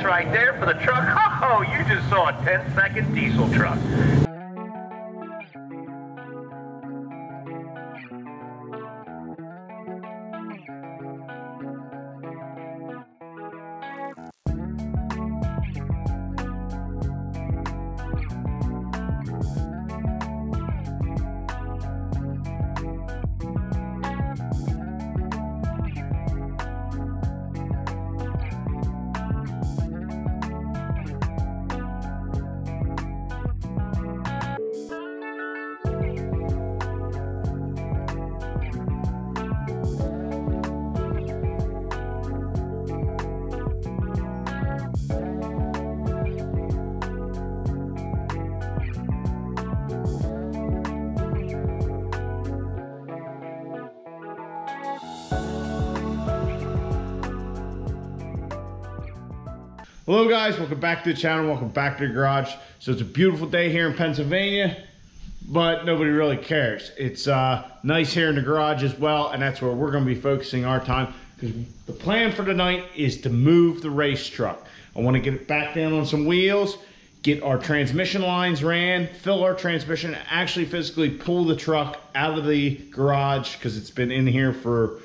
right there for the truck. Oh, you just saw a 10-second diesel truck. Hello guys, welcome back to the channel, welcome back to the garage. So it's a beautiful day here in Pennsylvania, but nobody really cares. It's nice here in the garage as well, and that's where we're gonna be focusing our time, because the plan for tonight is to move the race truck. I wanna get it back down on some wheels, get our transmission lines ran, fill our transmission, and actually physically pull the truck out of the garage, because it's been in here for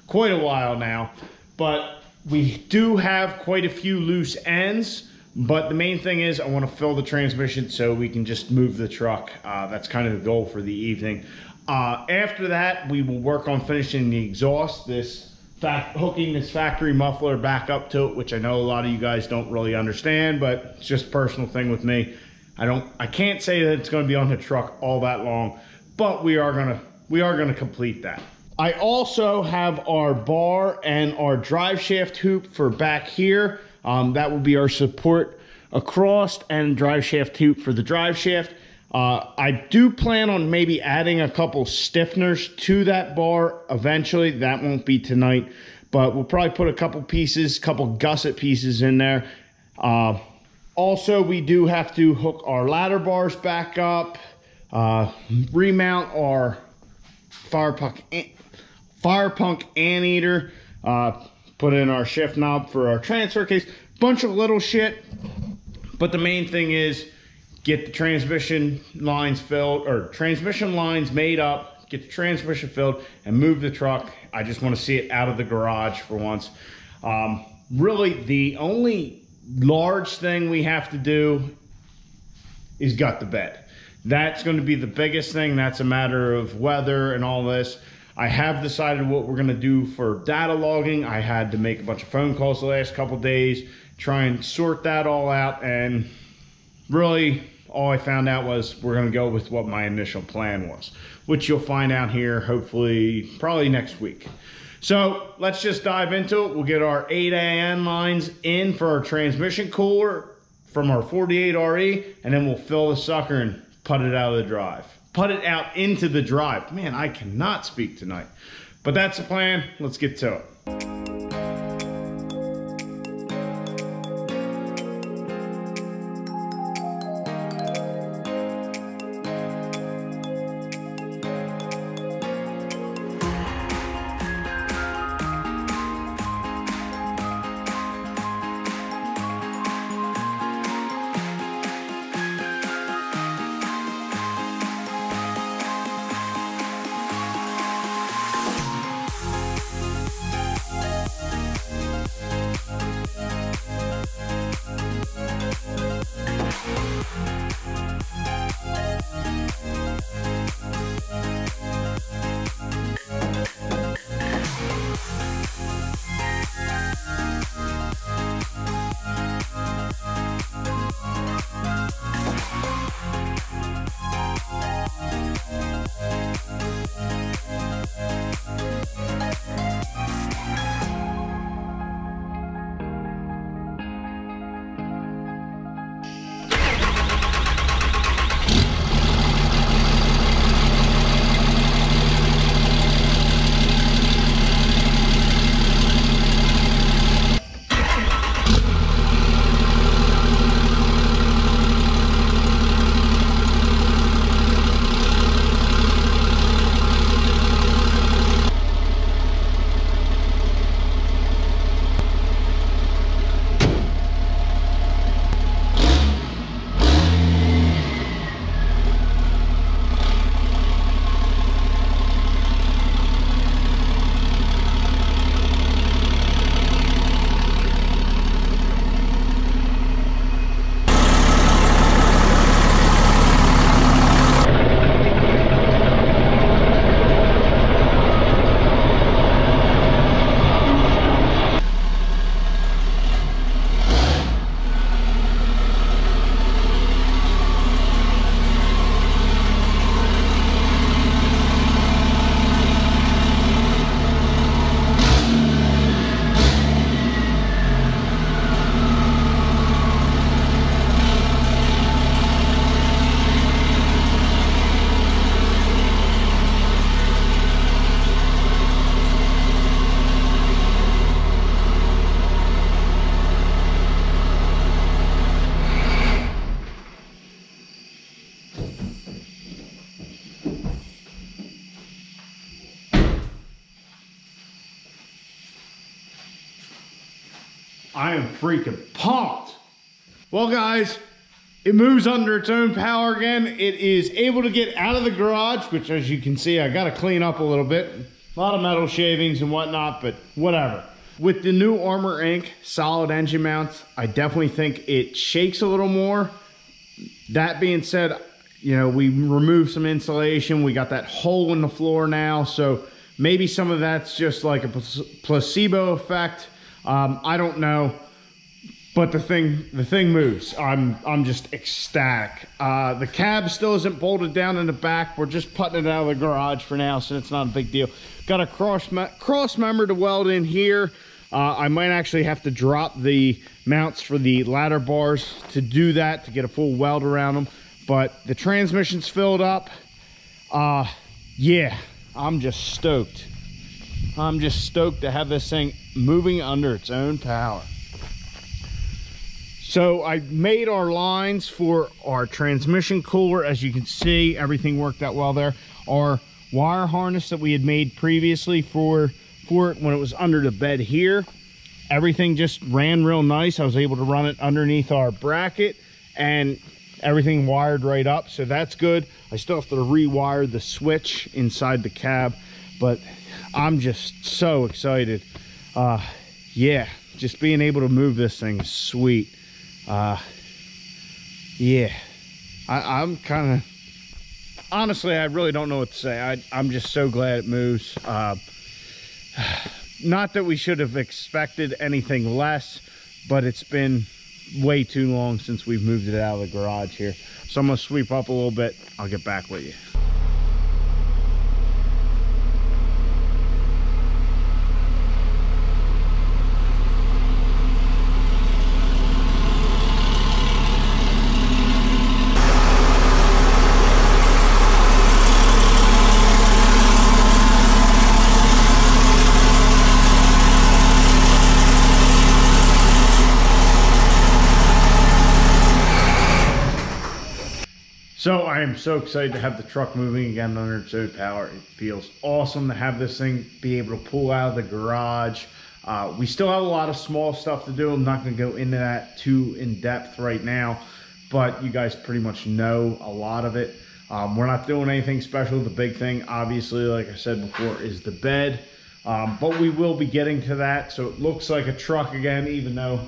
quite a while now. But we do have quite a few loose ends, but the main thing is I want to fill the transmission so we can just move the truck. That's kind of the goal for the evening. After that, we will work on finishing the exhaust, hooking this factory muffler back up to it, which I know a lot of you guys don't really understand, but it's just a personal thing with me. I can't say that it's going to be on the truck all that long, but we are gonna complete that. I also have our bar and our drive shaft hoop for back here. That will be our support across, and drive shaft hoop for the drive shaft. I do plan on maybe adding a couple stiffeners to that bar eventually. That won't be tonight, but we'll probably put a couple gusset pieces in there. Also, we do have to hook our ladder bars back up, remount our fire punk anteater, put in our shift knob for our transfer case, bunch of little shit. But the main thing is get the transmission lines filled, or transmission lines made up, get the transmission filled, and move the truck. I just want to see it out of the garage for once. Really, the only large thing we have to do is gut the bed. That's going to be the biggest thing. That's a matter of weather and all this. I have decided what we're gonna do for data logging. I had to make a bunch of phone calls the last couple days, try and sort that all out, and really all I found out was we're gonna go with what my initial plan was, which you'll find out here hopefully probably next week. So let's just dive into it. We'll get our 8AN lines in for our transmission cooler from our 48RE, and then we'll fill the sucker and put it out of the drive. Put it out into the drive. Man, I cannot speak tonight. But that's the plan. Let's get to it. I am freaking pumped. Well, guys, it moves under its own power again. It is able to get out of the garage, which, as you can see, I got to clean up a little bit. A lot of metal shavings and whatnot, but whatever. With the new Armor Inc. solid engine mounts, I definitely think it shakes a little more. That being said, you know, we removed some insulation. We got that hole in the floor now, so maybe some of that's just like a placebo effect. I don't know. But the thing moves. I'm just ecstatic. The cab still isn't bolted down in the back. We're just putting it out of the garage for now, so it's not a big deal. Got a cross member to weld in here. I might actually have to drop the mounts for the ladder bars to do that, to get a full weld around them. But the transmission's filled up. Yeah, I'm just stoked. I'm just stoked to have this thing moving under its own power. So I made our lines for our transmission cooler. As you can see, everything worked out well there. Our wire harness that we had made previously for it when it was under the bed here, everything just ran real nice. I was able to run it underneath our bracket and everything wired right up, so that's good. I still have to rewire the switch inside the cab, but I'm just so excited. Yeah, just being able to move this thing is sweet. Yeah, I'm kind of, honestly, I really don't know what to say. I'm just so glad it moves. Not that we should have expected anything less, but it's been way too long since we've moved it out of the garage here. So I'm gonna sweep up a little bit. I'll get back with you. So I am so excited to have the truck moving again under its own power. It feels awesome to have this thing be able to pull out of the garage. We still have a lot of small stuff to do. I'm not going to go into that too in depth right now, but you guys pretty much know a lot of it. We're not doing anything special. The big thing, obviously, like I said before, is the bed. But we will be getting to that. So it looks like a truck again, even though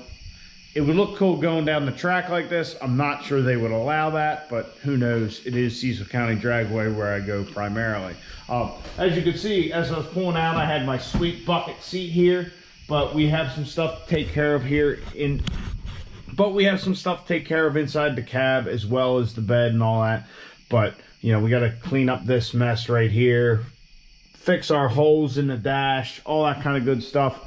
it would look cool going down the track like this. I'm not sure they would allow that, but who knows? It is Cecil County Dragway where I go primarily. As you can see, as I was pulling out, I had my sweet bucket seat here, but we have some stuff to take care of here inside the cab, as well as the bed and all that. But, you know, we got to clean up this mess right here, fix our holes in the dash, all that kind of good stuff.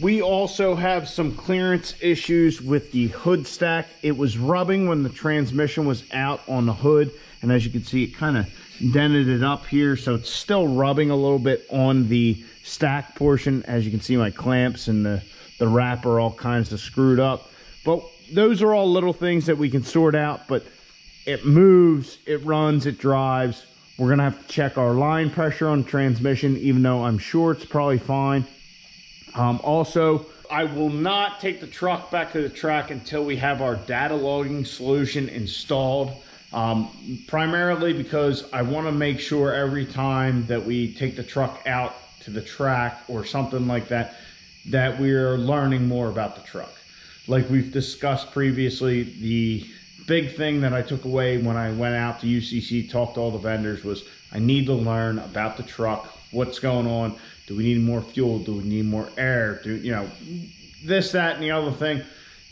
We also have some clearance issues with the hood stack. It was rubbing when the transmission was out on the hood, and as you can see, it kind of dented it up here, so it's still rubbing a little bit on the stack portion. As you can see, my clamps and the wrap are all kinds of screwed up, but those are all little things that we can sort out. But it moves, it runs, it drives. We're gonna have to check our line pressure on the transmission, even though I'm sure it's probably fine. Also, I will not take the truck back to the track until we have our data logging solution installed. Primarily because I want to make sure every time that we take the truck out to the track or something like that, that we're learning more about the truck. Like we've discussed previously, the big thing that I took away when I went out to UCC, talked to all the vendors, was I need to learn about the truck, what's going on. Do we need more fuel? Do we need more air? Do, you know, this, that, and the other thing.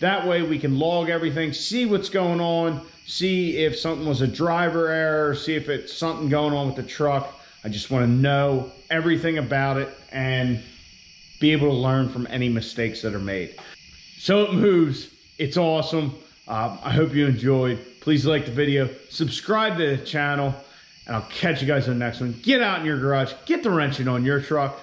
That way we can log everything, see what's going on, see if something was a driver error, see if it's something going on with the truck. I just want to know everything about it and be able to learn from any mistakes that are made. So it moves. It's awesome. I hope you enjoyed. Please like the video, subscribe to the channel, and I'll catch you guys on the next one. Get out in your garage, get the wrenching on your truck.